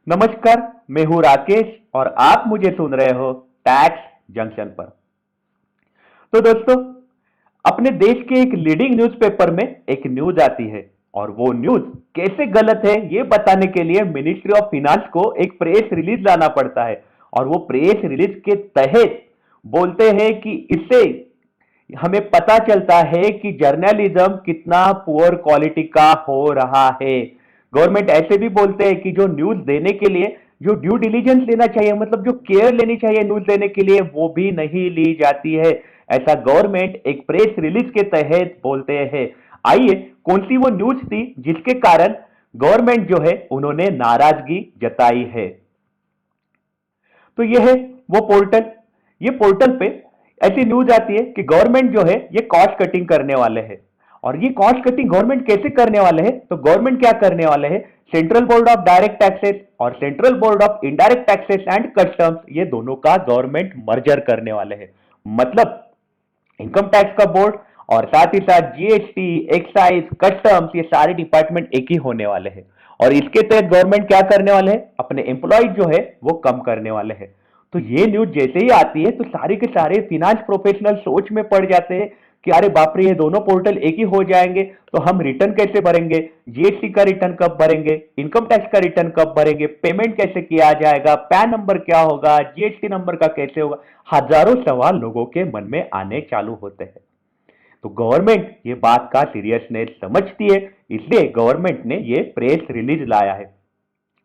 नमस्कार, मैं हूं राकेश और आप मुझे सुन रहे हो टैक्स जंक्शन पर। तो दोस्तों, अपने देश के एक लीडिंग न्यूज़पेपर में एक न्यूज़ आती है और वो न्यूज़ कैसे गलत है ये बताने के लिए मिनिस्ट्री ऑफ फिनांस को एक प्रेस रिलीज लाना पड़ता है। और वो प्रेस रिलीज के तहत बोलते हैं कि इससे हमें पता चलता है कि जर्नलिज्म कितना पुअर क्वालिटी का हो रहा है। गवर्नमेंट ऐसे भी बोलते हैं कि जो न्यूज देने के लिए जो ड्यू डिलीजेंस लेना चाहिए, मतलब जो केयर लेनी चाहिए न्यूज देने के लिए, वो भी नहीं ली जाती है। ऐसा गवर्नमेंट एक प्रेस रिलीज के तहत बोलते हैं। आइए, कौन सी वो न्यूज थी जिसके कारण गवर्नमेंट जो है उन्होंने नाराजगी जताई है। तो ये है वो पोर्टल। ये पोर्टल पे ऐसी न्यूज आती है कि गवर्नमेंट जो है ये कॉस्ट कटिंग करने वाले हैं। और ये कॉस्ट कटिंग गवर्नमेंट कैसे करने वाले हैं, तो गवर्नमेंट क्या करने वाले हैं, Central Board of Direct Taxes और Central Board of Indirect Taxes and Customs, ये दोनों का गवर्नमेंट मर्जर करने वाले हैं। मतलब इनकम टैक्स का बोर्ड और साथ ही साथ जीएसटी, एक्साइज, कस्टम्स, ये सारे डिपार्टमेंट एक ही होने वाले हैं। और इसके तहत गवर्नमेंट क्या करने वाले हैं, अपने एम्प्लॉयज जो है वो कम करने वाले हैं। तो ये न्यूज जैसे ही आती है तो सारे के सारे फिनांस प्रोफेशनल सोच में पड़ जाते हैं कि अरे बाप रे, ये दोनों पोर्टल एक ही हो जाएंगे तो हम रिटर्न कैसे भरेंगे, जीएसटी का रिटर्न कब भरेंगे, इनकम टैक्स का रिटर्न कब भरेंगे, पेमेंट कैसे किया जाएगा, पैन नंबर क्या होगा, जीएसटी नंबर का कैसे होगा। हजारों सवाल लोगों के मन में आने चालू होते हैं। तो गवर्नमेंट ये बात का सीरियसनेस समझती है, इसलिए गवर्नमेंट ने ये प्रेस रिलीज लाया है।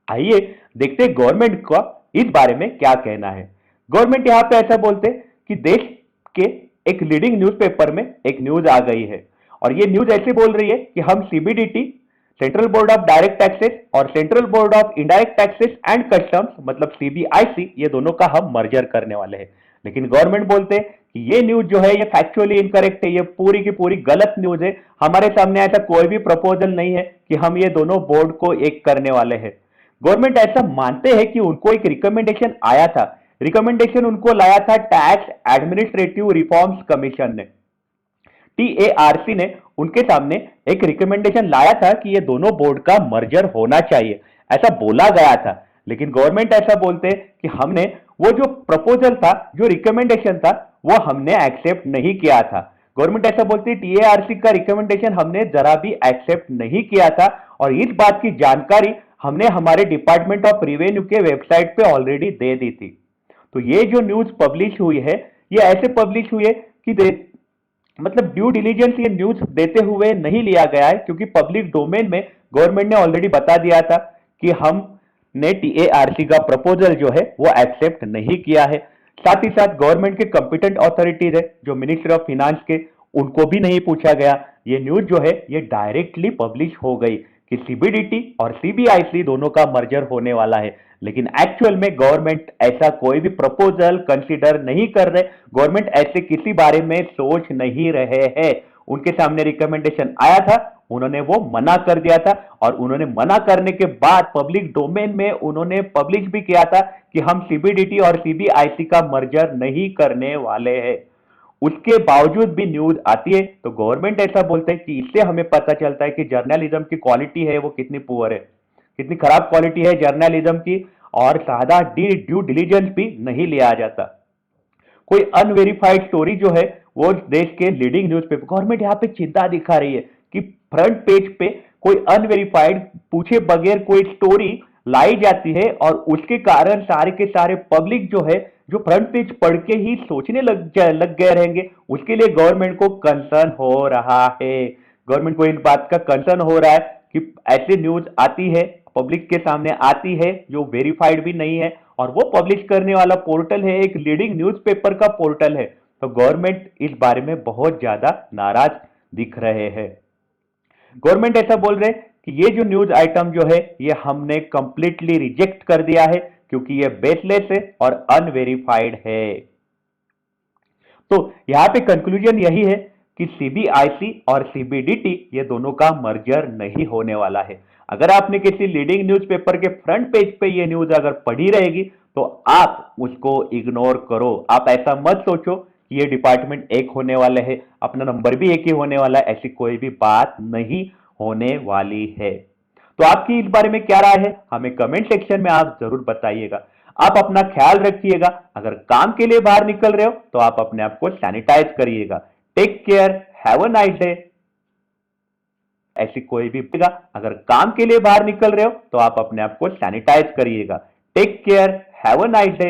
आइए देखते हैं गवर्नमेंट का इस बारे में क्या कहना है। गवर्नमेंट यहां पे ऐसा बोलते हैं कि देश के एक लीडिंग न्यूज़पेपर में एक न्यूज आ गई है और ये न्यूज ऐसे बोल रही है कि हम CBDT, Central Board of Direct Taxes और Central Board of Indirect Taxes and Customs, मतलब सीबीआईसी, ये दोनों का हम मर्जर करने वाले हैं। लेकिन गवर्नमेंट बोलते हैं कि ये न्यूज जो है ये फैक्चुअली इनकरेक्ट है, ये पूरी की पूरी गलत न्यूज है। हमारे सामने ऐसा कोई भी प्रपोजल नहीं है कि हम ये दोनों बोर्ड को एक करने वाले हैं। गवर्नमेंट ऐसा मानते हैं कि उनको एक रिकमेंडेशन आया था। रिकमेंडेशन उनको लाया था टैक्स एडमिनिस्ट्रेटिव रिफॉर्म्स कमीशन ने, टीएआरसी ने उनके सामने एक रिकमेंडेशन लाया था कि ये दोनों बोर्ड का मर्जर होना चाहिए, ऐसा बोला गया था। लेकिन गवर्नमेंट ऐसा बोलते कि हमने वो जो प्रपोजल था, जो रिकमेंडेशन था, वो हमने एक्सेप्ट नहीं किया था। गवर्नमेंट ऐसा बोलती है टीएआरसी का रिकमेंडेशन हमने जरा भी एक्सेप्ट नहीं किया था और इस बात की जानकारी हमने हमारे डिपार्टमेंट ऑफ रिवेन्यू के वेबसाइट पे ऑलरेडी दे दी थी। तो ये जो न्यूज पब्लिश हुई है, ये ऐसे पब्लिश हुई है कि मतलब ड्यू डिलीजेंस ये न्यूज देते हुए नहीं लिया गया है, क्योंकि पब्लिक डोमेन में गवर्नमेंट ने ऑलरेडी बता दिया था कि हमने टीएआरसी का प्रपोजल जो है वो एक्सेप्ट नहीं किया है। साथ ही साथ गवर्नमेंट के कंपिटेंट अथॉरिटीज है जो मिनिस्ट्री ऑफ फिनांस के, उनको भी नहीं पूछा गया। ये न्यूज जो है ये डायरेक्टली पब्लिश हो गई कि सीबीडीटी और सीबीआईसी दोनों का मर्जर होने वाला है। लेकिन एक्चुअल में गवर्नमेंट ऐसा कोई भी प्रपोजल कंसीडर नहीं कर रहे, गवर्नमेंट ऐसे किसी बारे में सोच नहीं रहे हैं। उनके सामने रिकमेंडेशन आया था, उन्होंने वो मना कर दिया था और उन्होंने मना करने के बाद पब्लिक डोमेन में उन्होंने पब्लिश भी किया था कि हम सीबीडीटी और सीबीआईसी का मर्जर नहीं करने वाले हैं। उसके बावजूद भी न्यूज आती है तो गवर्नमेंट ऐसा बोलते हैं कि इससे हमें पता चलता है कि जर्नलिज्म की क्वालिटी है वो कितनी पुअर है, कितनी खराब क्वालिटी है जर्नलिज्म की। और सादा ड्यू डिलीजेंस भी नहीं लिया जाता। कोई अनवेरिफाइड स्टोरी जो है वो देश के लीडिंग न्यूज़पेपर, गवर्नमेंट यहाँ पे चिंता दिखा रही है कि फ्रंट पेज पे कोई अनवेरिफाइड, पूछे बगैर कोई स्टोरी लाई जाती है और उसके कारण सारे के सारे पब्लिक जो है, जो फ्रंट पेज पढ़ के ही सोचने लग गए रहेंगे। उसके लिए गवर्नमेंट को कंसर्न हो रहा है। गवर्नमेंट को इन बात का कंसर्न हो रहा है कि ऐसी न्यूज आती है, पब्लिक के सामने आती है जो वेरीफाइड भी नहीं है और वो पब्लिश करने वाला पोर्टल है एक लीडिंग न्यूज़पेपर का पोर्टल है। तो गवर्नमेंट इस बारे में बहुत ज्यादा नाराज दिख रहे हैं। गवर्नमेंट ऐसा बोल रहे हैं कि ये जो न्यूज आइटम जो है ये हमने कंप्लीटली रिजेक्ट कर दिया है क्योंकि ये बेसलेस है और अनवेरिफाइड है। तो यहां पे कंक्लूजन यही है कि सीबीआईसी और सीबीडीटी ये दोनों का मर्जर नहीं होने वाला है। अगर आपने किसी लीडिंग न्यूज़पेपर के फ्रंट पेज पे ये न्यूज अगर पढ़ी रहेगी तो आप उसको इग्नोर करो। आप ऐसा मत सोचो कि ये डिपार्टमेंट एक होने वाले हैं, अपना नंबर भी एक ही होने वाला है, ऐसी कोई भी बात नहीं होने वाली है। तो आपकी इस बारे में क्या राय है, हमें कमेंट सेक्शन में आप जरूर बताइएगा। आप अपना ख्याल रखिएगा। अगर काम के लिए बाहर निकल रहे हो तो आप अपने आप को सैनिटाइज करिएगा। Take care, have a nice day. ऐसी कोई भी अगर काम के लिए बाहर निकल रहे हो तो आप अपने आप को सैनिटाइज करिएगा। Take care, have a nice day.